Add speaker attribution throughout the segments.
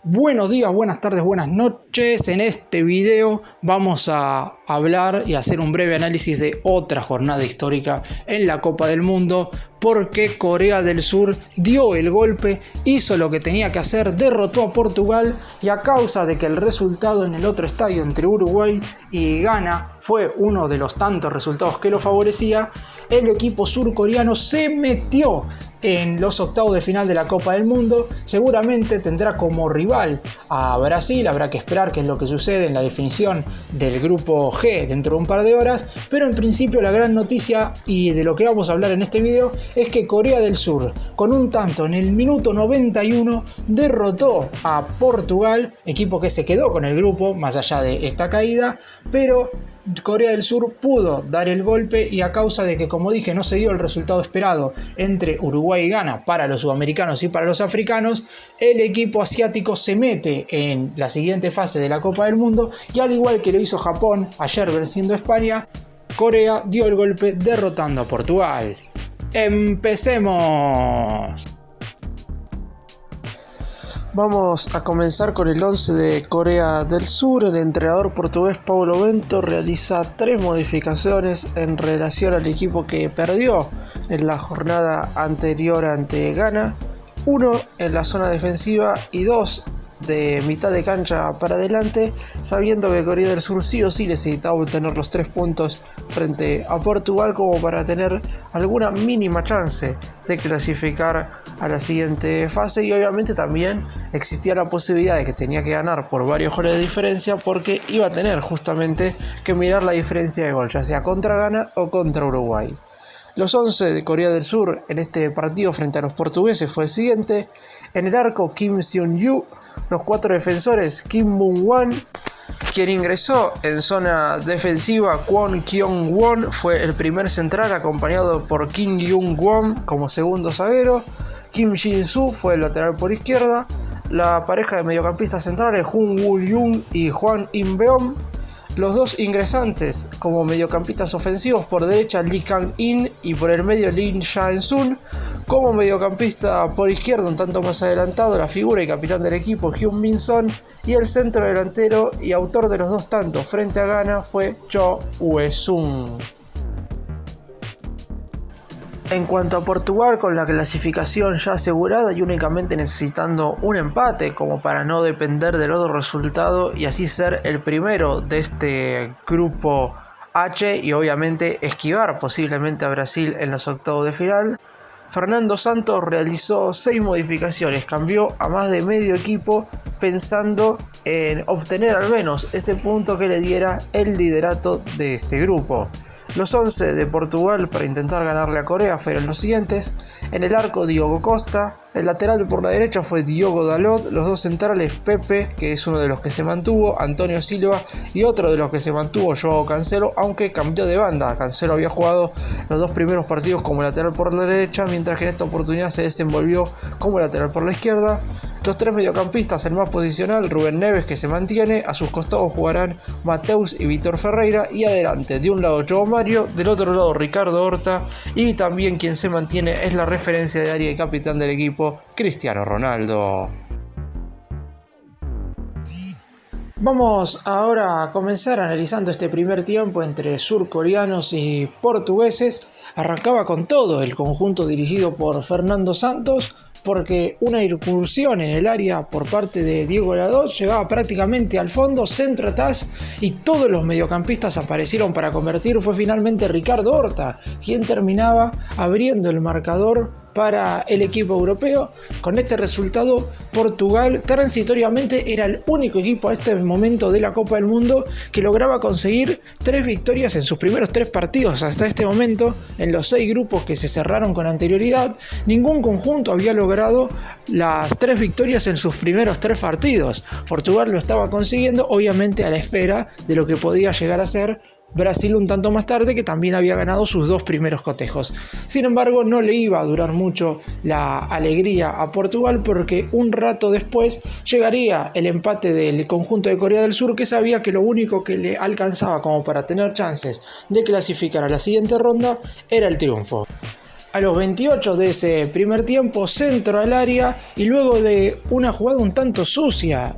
Speaker 1: Buenos días, buenas tardes, buenas noches. En este video vamos a hablar y hacer un breve análisis de otra jornada histórica en la Copa del Mundo, porque Corea del Sur dio el golpe, hizo lo que tenía que hacer, derrotó a Portugal, y a causa de que el resultado en el otro estadio entre Uruguay y Ghana fue uno de los tantos resultados que lo favorecía, el equipo surcoreano se metió en los octavos de final de la Copa del Mundo. Seguramente tendrá como rival a Brasil, habrá que esperar qué es lo que sucede en la definición del grupo G dentro de un par de horas, pero en principio la gran noticia y de lo que vamos a hablar en este video es que Corea del Sur, con un tanto en el minuto 91, derrotó a Portugal, equipo que se quedó con el grupo más allá de esta caída, pero Corea del Sur pudo dar el golpe, y a causa de que, como dije, no se dio el resultado esperado entre Uruguay y Ghana para los sudamericanos y para los africanos, el equipo asiático se mete en la siguiente fase de la Copa del Mundo, y al igual que lo hizo Japón ayer venciendo a España, Corea dio el golpe derrotando a Portugal. ¡Empecemos!
Speaker 2: Vamos a comenzar con el 11 de Corea del Sur. El entrenador portugués Paulo Bento realiza 3 modificaciones en relación al equipo que perdió en la jornada anterior ante Ghana. 1 en la zona defensiva y 2 de mitad de cancha para adelante, sabiendo que Corea del Sur sí o sí necesitaba obtener los 3 puntos frente a Portugal como para tener alguna mínima chance de clasificar a la siguiente fase, y obviamente también existía la posibilidad de que tenía que ganar por varios goles de diferencia, porque iba a tener justamente que mirar la diferencia de gol, ya sea contra Ghana o contra Uruguay. Los 11 de Corea del Sur en este partido frente a los portugueses fue el siguiente: en el arco Kim Seon-yu, los 4 defensores Kim Moon-wan, quien ingresó en zona defensiva. Kwon Kyung-won fue el primer central, acompañado por Kim Young-won como segundo zaguero. Kim Jin-soo fue el lateral por izquierda. La pareja de mediocampistas centrales Jung Woo-young y Hwang In-beom. Los 2 ingresantes como mediocampistas ofensivos, por derecha Lee Kang-in y por el medio Lee Jae-sun. Como mediocampista por izquierda, un tanto más adelantado, la figura y capitán del equipo Hyun Min-son, y el centro delantero y autor de los 2 tantos frente a Ghana fue Cho Ue-sung. En cuanto a Portugal, con la clasificación ya asegurada y únicamente necesitando un empate como para no depender del otro resultado y así ser el primero de este grupo H y obviamente esquivar posiblemente a Brasil en los octavos de final, Fernando Santos realizó 6 modificaciones, cambió a más de medio equipo pensando en obtener al menos ese punto que le diera el liderato de este grupo. Los 11 de Portugal para intentar ganarle a Corea fueron los siguientes: en el arco Diogo Costa, el lateral por la derecha fue Diogo Dalot, los 2 centrales Pepe, que es uno de los que se mantuvo, Antonio Silva, y otro de los que se mantuvo, Joao Cancelo, aunque cambió de banda. Cancelo había jugado los 2 primeros partidos como lateral por la derecha, mientras que en esta oportunidad se desenvolvió como lateral por la izquierda. Los 3 mediocampistas, el más posicional, Rubén Neves, que se mantiene, a sus costados jugarán Mateus y Vítor Ferreira, y adelante, de un lado Joao Mario, del otro lado Ricardo Horta, y también quien se mantiene es la referencia de área y capitán del equipo, Cristiano Ronaldo.
Speaker 1: Vamos ahora a comenzar analizando este primer tiempo entre surcoreanos y portugueses. Arrancaba con todo el conjunto dirigido por Fernando Santos, porque una incursión en el área por parte de Diogo Dalot llegaba prácticamente al fondo, centro atrás, y todos los mediocampistas aparecieron para convertir. Fue finalmente Ricardo Horta quien terminaba abriendo el marcador para el equipo europeo. Con este resultado, Portugal transitoriamente era el único equipo a este momento de la Copa del Mundo que lograba conseguir 3 victorias en sus primeros 3 partidos. Hasta este momento, en los 6 grupos que se cerraron con anterioridad, ningún conjunto había logrado las 3 victorias en sus primeros 3 partidos. Portugal lo estaba consiguiendo, obviamente a la espera de lo que podía llegar a ser Brasil un tanto más tarde, que también había ganado sus 2 primeros cotejos. Sin embargo, no le iba a durar mucho la alegría a Portugal, porque un rato después llegaría el empate del conjunto de Corea del Sur, que sabía que lo único que le alcanzaba como para tener chances de clasificar a la siguiente ronda era el triunfo. A los 28 de ese primer tiempo, centro al área y luego de una jugada un tanto sucia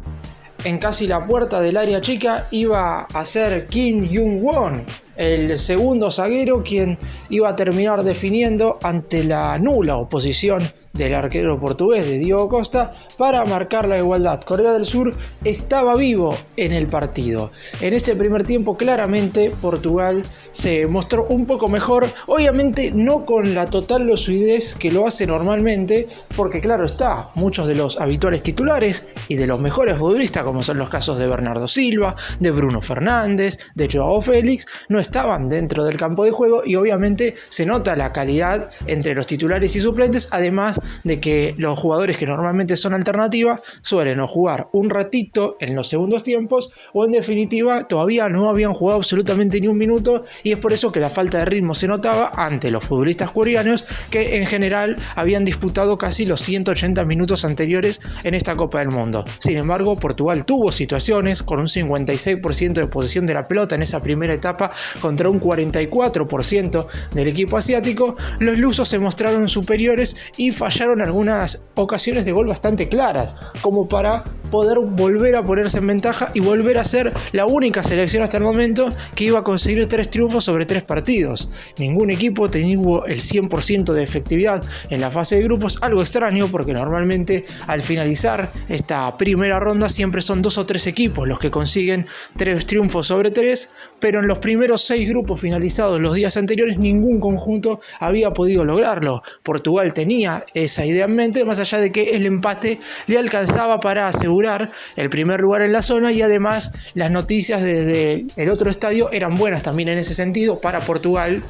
Speaker 1: en casi la puerta del área chica iba a ser Kim Jung-won, el segundo zaguero, quien iba a terminar definiendo ante la nula oposición del arquero portugués de Diogo Costa para marcar la igualdad. Corea del Sur estaba vivo en el partido. En este primer tiempo claramente Portugal se mostró un poco mejor, obviamente no con la total lucidez que lo hace normalmente, porque claro está, muchos de los habituales titulares y de los mejores futbolistas, como son los casos de Bernardo Silva, de Bruno Fernández, de Joao Félix, no estaban dentro del campo de juego y obviamente se nota la calidad entre los titulares y suplentes, además de que los jugadores que normalmente son alternativa suelen o jugar un ratito en los segundos tiempos o en definitiva todavía no habían jugado absolutamente ni un minuto, y es por eso que la falta de ritmo se notaba ante los futbolistas coreanos, que en general habían disputado casi los 180 minutos anteriores en esta Copa del Mundo. Sin embargo, Portugal tuvo situaciones con un 56% de posesión de la pelota en esa primera etapa contra un 44% del equipo asiático. Los lusos se mostraron superiores y fallaron algunas ocasiones de gol bastante claras, como para poder volver a ponerse en ventaja y volver a ser la única selección hasta el momento que iba a conseguir 3 triunfos sobre 3 partidos. Ningún equipo tenía el 100% de efectividad en la fase de grupos, algo extraño porque normalmente al finalizar esta primera ronda siempre son 2 o 3 equipos los que consiguen 3 triunfos sobre 3, pero en los primeros 6 grupos finalizados los días anteriores ningún conjunto había podido lograrlo. Portugal tenía esa idea en mente, más allá de que el empate le alcanzaba para asegurar el primer lugar en la zona, y además las noticias desde el otro estadio eran buenas también en ese sentido para Portugal,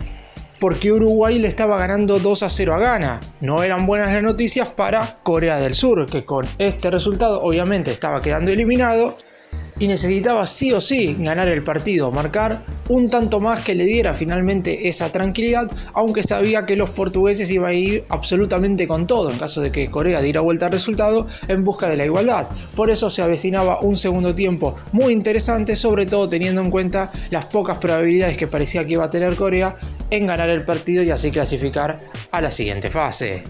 Speaker 1: porque Uruguay le estaba ganando 2-0 a Ghana. No eran buenas las noticias para Corea del Sur, que con este resultado obviamente estaba quedando eliminado y necesitaba sí o sí ganar el partido, marcar un tanto más que le diera finalmente esa tranquilidad, aunque sabía que los portugueses iban a ir absolutamente con todo en caso de que Corea diera vuelta al resultado en busca de la igualdad. Por eso se avecinaba un segundo tiempo muy interesante, sobre todo teniendo en cuenta las pocas probabilidades que parecía que iba a tener Corea en ganar el partido y así clasificar a la siguiente fase.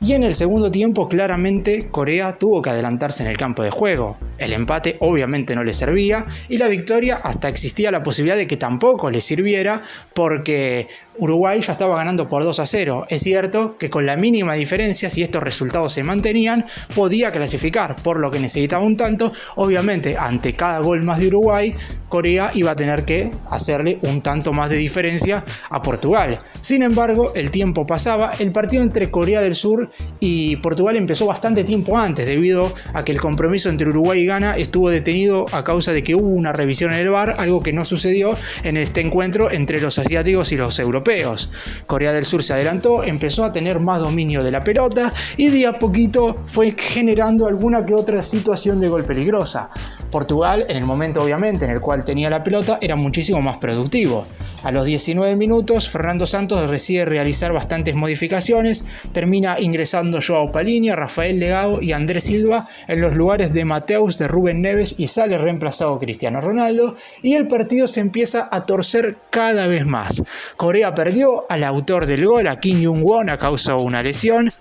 Speaker 1: Y en el segundo tiempo claramente Corea tuvo que adelantarse en el campo de juego. El empate obviamente no le servía y la victoria hasta existía la posibilidad de que tampoco le sirviera, porque Uruguay ya estaba ganando por 2-0. Es cierto que con la mínima diferencia, si estos resultados se mantenían, podía clasificar, por lo que necesitaba un tanto. Obviamente ante cada gol más de Uruguay, Corea iba a tener que hacerle un tanto más de diferencia a Portugal. Sin embargo, el tiempo pasaba, el partido entre Corea del Sur y Portugal empezó bastante tiempo antes, debido a que el compromiso entre Uruguay y Ghana estuvo detenido a causa de que hubo una revisión en el VAR, algo que no sucedió en este encuentro entre los asiáticos y los europeos. Corea del Sur se adelantó, empezó a tener más dominio de la pelota y de a poquito fue generando alguna que otra situación de gol peligrosa. Portugal, en el momento obviamente en el cual tenía la pelota, era muchísimo más productivo. A los 19 minutos, Fernando Santos decide realizar bastantes modificaciones, termina ingresando Joao Palhinha, Rafael Leao y Andrés Silva en los lugares de Mateus, de Rúben Neves, y sale reemplazado Cristiano Ronaldo, y el partido se empieza a torcer cada vez más. Corea perdió al autor del gol, a Kim Jung-won, a causa de una lesión,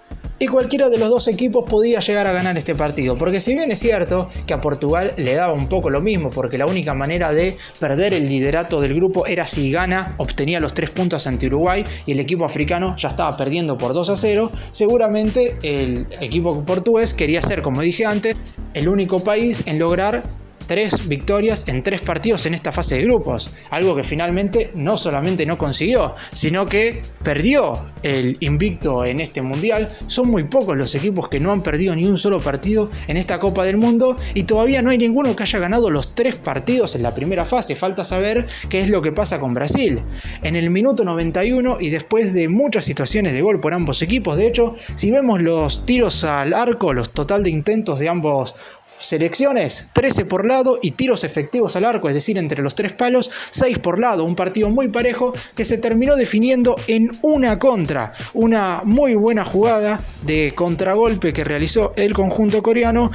Speaker 1: y cualquiera de los dos equipos podía llegar a ganar este partido, porque si bien es cierto que a Portugal le daba un poco lo mismo, porque la única manera de perder el liderato del grupo era si Ghana obtenía los 3 puntos ante Uruguay y el equipo africano ya estaba perdiendo por 2-0, seguramente el equipo portugués quería ser, como dije antes, el único país en lograr 3 victorias en 3 partidos en esta fase de grupos, algo que finalmente no solamente no consiguió, sino que perdió el invicto en este mundial. Son muy pocos los equipos que no han perdido ni un solo partido en esta Copa del Mundo, y todavía no hay ninguno que haya ganado los 3 partidos en la primera fase. Falta saber qué es lo que pasa con Brasil. En el minuto 91, y después de muchas situaciones de gol por ambos equipos, de hecho, si vemos los tiros al arco, los total de intentos de ambos selecciones, 13 por lado, y tiros efectivos al arco, es decir, entre los 3 palos, 6 por lado. Un partido muy parejo que se terminó definiendo en una contra. Una muy buena jugada de contragolpe que realizó el conjunto coreano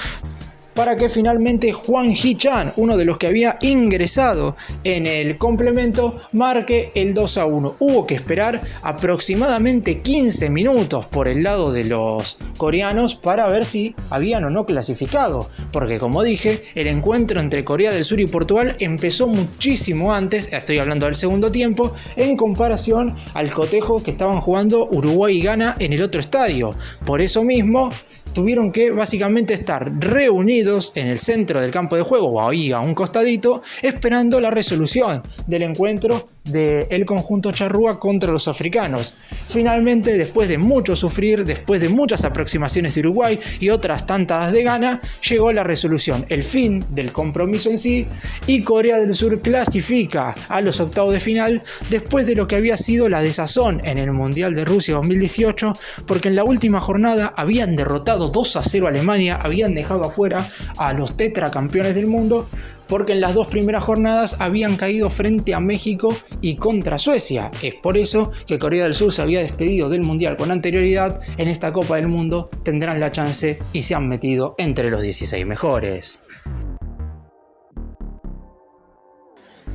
Speaker 1: para que finalmente Hwang Hee-chan, uno de los que había ingresado en el complemento, marque el 2-1. Hubo que esperar aproximadamente 15 minutos por el lado de los coreanos para ver si habían o no clasificado, porque como dije, el encuentro entre Corea del Sur y Portugal empezó muchísimo antes, estoy hablando del segundo tiempo, en comparación al cotejo que estaban jugando Uruguay y Ghana en el otro estadio. Por eso mismo tuvieron que básicamente estar reunidos en el centro del campo de juego o ahí a un costadito esperando la resolución del encuentro del conjunto charrúa contra los africanos. Finalmente, después de mucho sufrir, después de muchas aproximaciones de Uruguay y otras tantas de Ghana, llegó la resolución, el fin del compromiso en sí, y Corea del Sur clasifica a los octavos de final después de lo que había sido la desazón en el Mundial de Rusia 2018, porque en la última jornada habían derrotado 2-0 a Alemania, habían dejado afuera a los tetracampeones del mundo, porque en las dos primeras jornadas habían caído frente a México y contra Suecia. Es por eso que Corea del Sur se había despedido del Mundial con anterioridad. En esta Copa del Mundo tendrán la chance y se han metido entre los 16 mejores.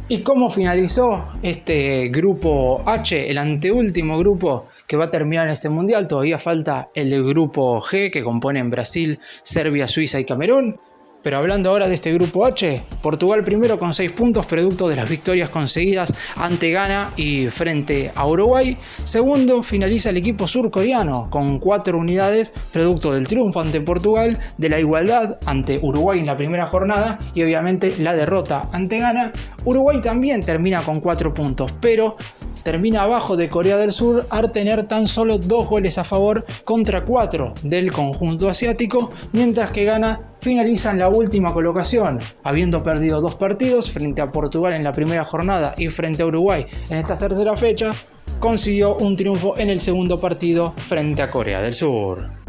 Speaker 1: ¿Y cómo finalizó este grupo H, el anteúltimo grupo que va a terminar en este Mundial? Todavía falta el grupo G, que componen Brasil, Serbia, Suiza y Camerún. Pero hablando ahora de este grupo H, Portugal primero con 6 puntos producto de las victorias conseguidas ante Ghana y frente a Uruguay. Segundo finaliza el equipo surcoreano con 4 unidades producto del triunfo ante Portugal, de la igualdad ante Uruguay en la primera jornada y obviamente la derrota ante Ghana. Uruguay también termina con 4 puntos, pero termina abajo de Corea del Sur al tener tan solo 2 goles a favor contra 4 del conjunto asiático, mientras que Ghana finaliza en la última colocación, habiendo perdido 2 partidos frente a Portugal en la primera jornada y frente a Uruguay en esta tercera fecha, consiguió un triunfo en el segundo partido frente a Corea del Sur.